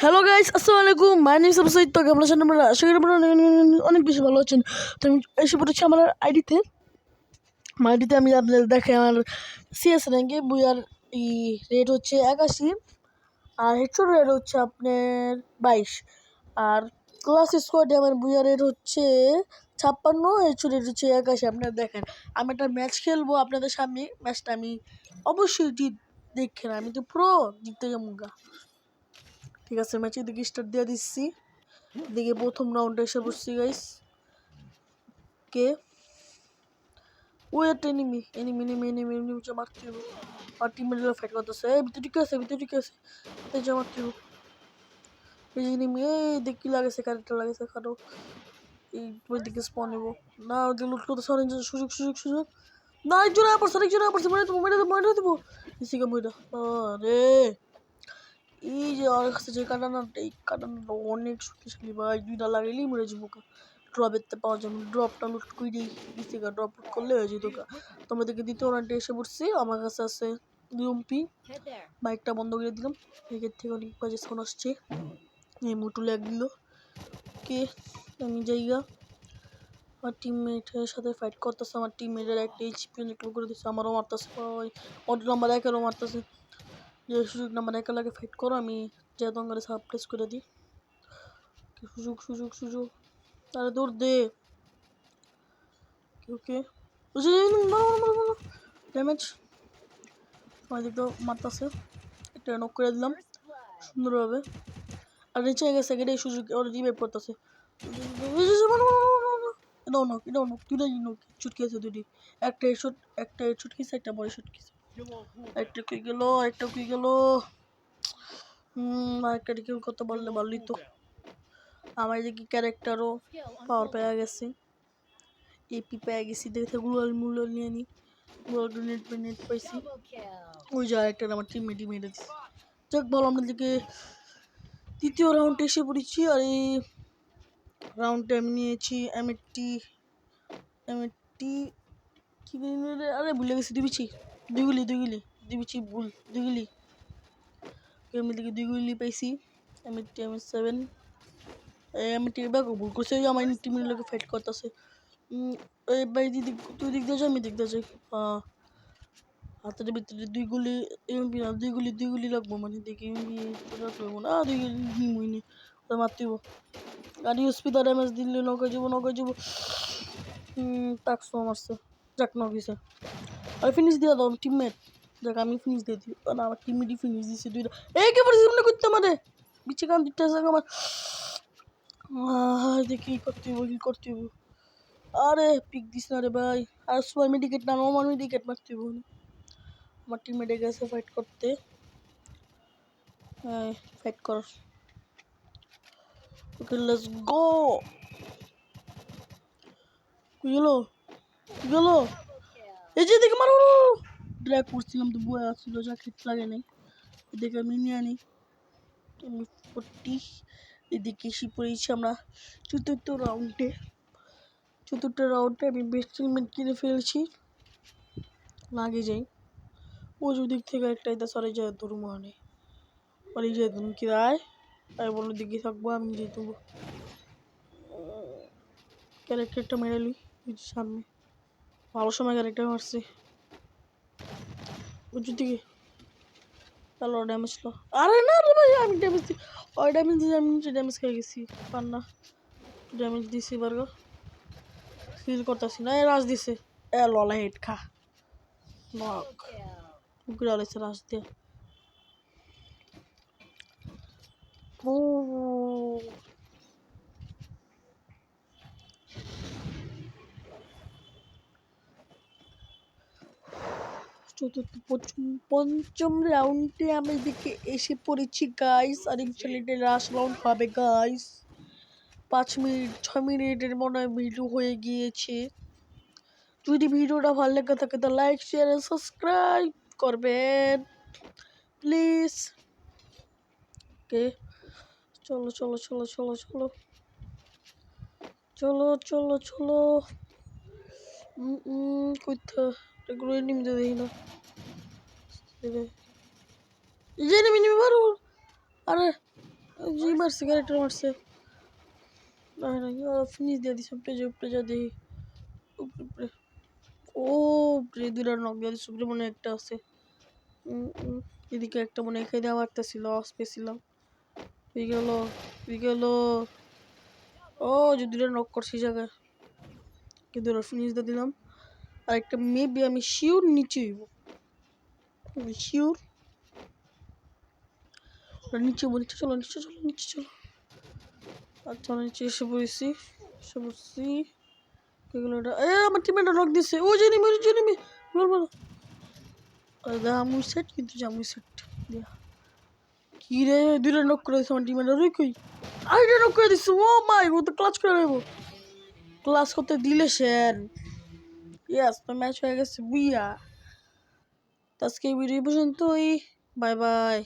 Hello guys, আসসালামু আলাইকুম। My name is Abu Saeed. তো কেমন আছেন আপনারা? আশা করি আপনারা অনেক বেশি ভালো আছেন। তো আমি এসে পড়েছি আমার আইডিতে। আমার আইডিতে আমি আপনাদের দেখে আমার সিএস র্যাঙ্কে বুয়ার রেট হচ্ছে 81, আর হেডশট রেট হচ্ছে আপনার 22, আর ক্লাস স্কোয়াডে আমার বুয়ার রেট হচ্ছে 56, হেডশট রেট হচ্ছে 81। আপনারা দেখেন, আমি একটা ম্যাচ খেলবো আপনাদের সামনে। ম্যাচটা আমি অবশ্যই দেখেন, আমি তো পুরো জিততে যাবো গা। ঠিক আছে, ম্যাচের দিকে স্টার্ট দিয়ে দিচ্ছি। দিকে প্রথম রাউন্ডে এসে পড়ছি গাইস। কে ওই একটা enemy enemy enemy enemy enemy যে মারতে হবে। আর টিমমেটরা ফাইট করতেছে। এই ভিতরে ঢুকে আছে, ভিতরে ঢুকে আছে। এই যে মারতে হবে। এই যে এনিমি, এই দেখি লাগেছে, ক্যারেক্টার লাগেছে খাটো। এই তোমার দিকে স্পন নেব না, ওদের লুট করতে সুযোগ সুযোগ সুযোগ। না, একজন পড়ছে, একজন পড়ছে, মেরে দেবো মেরে দেবো মেরে দেবো। ইসিকে মইরা আরে, এই যে আমার কাছে যে কাটানাটা, এই কাটানাটা অনেক শক্তিশালী ভাই। দুইটা লাগাইলেই মরে যাবো। ড্রপেতে পাওয়া যাবে, ড্রপটা লুট করে দিচ্ছি গা। ড্রপ লুট করলে হয়ে যেত গা। তোমাদেরকে দ্বিতীয় রাউন্ডে এসে পড়ছি। আমার কাছে আছে ইউএমপি। বাইকটা বন্ধ করে দিলাম। এর থেকে অনেক বাজে সাউন্ড আসছে। এই মোটু ল্যাগ দিল। কে আমি জায়গা আমার টিমমেটের সাথে ফাইট করতেছে। আমার টিমমেটের একটা এইচপি করে দিচ্ছে। আমারও মারতেছে, ওর নাম্বার 1-এরও মারতেছে। যে সুযোগ নাম্বার 1 লাগে ফাইট করো, আমি যে দঙ্গারে সাবপ্লেস করে দিই। সুযোগ সুযোগ সুযোগ, তাহলে দৌড় দে। ওকে ড্যামেজ আমার দিকে মারতেছে। একটা নক করে দিলাম সুন্দরভাবে। আর নিচে গেছে, এই সুযোগ ওর রিভাইভ করতেছে। এটাও নক, এটাও নক, দুটাই নক। ছুটকে আছে দুটি। একটা হেডশট, একটা হেডশট খেয়েছে, একটা বড় শট খেয়েছে। একটা কি গেল, একটা কি গেল। আরেকটা কিল করতে পারলে ভালোই তো। আমার এদিকে ক্যারেক্টারও পাওয়ার পেয়ে গেছে, এপি পেয়ে গেছি। দেখে গুলাল মুলাল নিয়ে নি, গুলাল নেট পাইছি। ওই যে আরেকটা আমার টিমমেটই মেরে দিচ্ছে। যাক ভালো, আমরা দিকে তৃতীয় রাউন্ডে এসে পড়েছি। আর এই রাউন্ডে আমি নিয়েছি এমএটি কি আরে ভুলে গেছি। দুই গুলি ভুল, আমি দিকে 2 গুলি পাইছি। এমএটি এম7 এমএটি বাগো ভুল করছে। আমার টিমের লোকে ফাইট করতেছে। এই ভাই দিদি, তুই দিক দিয়ে যাই, আমি দিক দিয়ে যাই। হাতের ভিতরে 2 গুলি এমপি না, 2 গুলি লাগবো। মানে দেখি এমপি লাগবো না, 2 গুলি নিমইনি মারতে হবো। গাড়ি স্পিডার ড্যামেজ দিলে নৌকা যাবো। টাকসো মারছে, যাক নক হয়েছে। আর ফিনিশ দিয়ে দাও টিমমেট। যাক আমি ফিনিশ দিয়ে দিই না, আমার টিমমেটই ফিনিশ দিয়েছে দুইটা। এই কে পারছি মনে করতে আমাদের বিচ্ছে কাম দিতে আছে আমার। দেখি কি করতে হবো। আরে পিক দিস না রে ভাই। আর সবাই মেডিকেট না, আমার মেডিকেট মারতে হবো। আমার টিমমেটে গেছে ফাইট করতে। ফাইট কর। Okay let's go. গেল গেল, এই যে দেখে মারো। ড্র্যাগ করছিলাম তো বয়ে আসছিল, যা খেতে লাগে নাই। এদিকে আমি নিয়ে আনি। আমি 40 এদিকে এসে পড়েছি আমরা চতুর্থ রাউন্ডে। আমি বেস্ট হেলমেট কিনে ফেলছি। লাগে যাই ও দিক থেকে একটা এটা সরে যায়, তোর মানে সরে যায়। তুমি কি রায় তাই বলো, দিকে থাকবো আমি যেত ক্যারেক্টারটা মেরে লই সামনে। ভালো সময় ক্যারেক্টার মারছি উঁচুর দিকে। তাহলে ড্যামেজ লো। আরে না রে ভাই, আমি ড্যামেজ দিই। ওই ড্যামেজ দিয়ে আমি নিচে ড্যামেজ খেয়ে গেছি। পার না ড্যামেজ দিছি বার্গো, ফিল করতেছি না। রাজ দিছে, এ ললা হেড খা নক উগড়ে আলাইছে রাজ দিয়ে। ও পঞ্চম রাউন্ডে আমি দিকে এসে পড়েছি গাইস। আর ইনশাল্লাহ লাস্ট রাউন্ড হবে গাইস। 5 মিনিট 6 মিনিটের মনে হয় ভিডিও হয়ে গিয়েছে। যদি ভিডিওটা ভালো লেগে থাকে তো লাইক শেয়ার আর সাবস্ক্রাইব করবেন প্লিজ। ওকে চলো চলো চলো চলো চলো চলো চলো চলো। কইতে এগুলো নিমতে দেই না। আরে জি মারছে, ক্যারেক্টার মারছে। ফিনিশ দিয়ে দিছে, উপরে যা দেখি। উপরে ও উপরে দুইটা নক দিয়ে দিচ্ছে, উপরে মনে হয় একটা আছে। এদিকে একটা মনে হয় খেয়ে দেওয়া মারতেছিল, পেয়েছিলাম। গেল ও যে দুইটা নক করছি জায়গায়, কিন্তু ওরা ফিনিশ দিয়ে দিলাম। আর একটা মেবি আমি শিওর নিচে হইব, শিওর নিচে নিচে চলো, নিচে চলো, নিচে চলো। আচ্ছা নিচে এসে পড়েছি, আমার টিমমেটটা নক দিছে। ও জেনিমি বলো জামুই সেট, কিন্তু জামুই সেট দিয়া কি রে, দুইটা নক করে দিছে আমার টিমমেটটা। রে কই আইটা নক করে দিছে। ও মাই, ও তো ক্লাচ করে নেবো, ক্লাস করতে দিলে শেন। ইয়াস, তো ম্যাচ হয়ে গেছে বুইয়া। আজকে এই ভিডিও পর্যন্তই, বাই বাই।